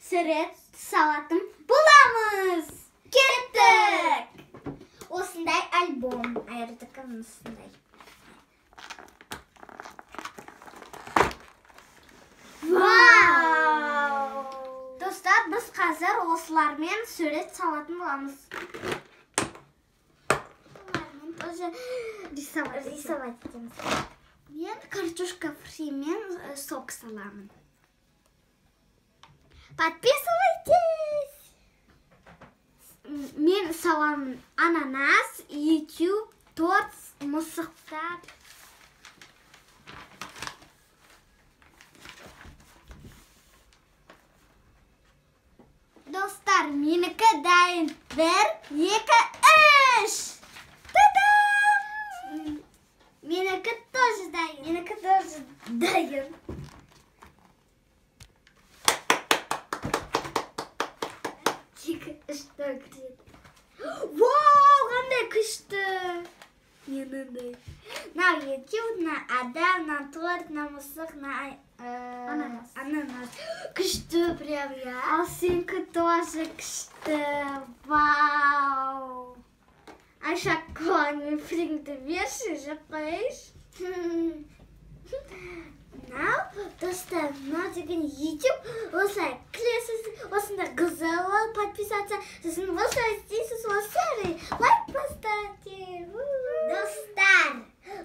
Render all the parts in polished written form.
Süret salатын bulamыз. Кеттік! Осындай альбом. Айырдық осындай. Вау! Достар, біз қазір осылармен сурет салатын боламыз. Тоже рисовать етеміз. Мен картошка фри мен сок саламын. Подписывайтесь! Мен саламын ананас, YouTube, торт, мысықтар. Достар, менікі дайын. 1, 2, 3! Та-дам! Менікі тоже дайын. Что крет? Вау, қандай күшті! Меніңдей. На YouTube, на адам, на торт, на мысық, на ананас. Күшті прям, я. Ал сенікі тоже күшті. Вау! А шоколадный фрикті берші, жапайш. Достар, мынау деген YouTube, осылай кіресіз, осында қызыл подписаться, сосын осылай істейсіз, осылай лайк поставьте. Достар,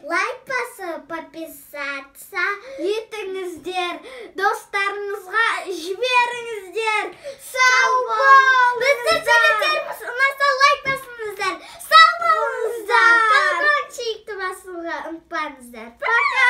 лайк басып подписаться етіңіздер, достарыңызға жіберіңіздер. Сау бол! Бізді суреттеріміз ұнаса лайк басыңыздар. Сау болыңыздар! Колокольчикті басуға ұмытпаңыздар. Пока!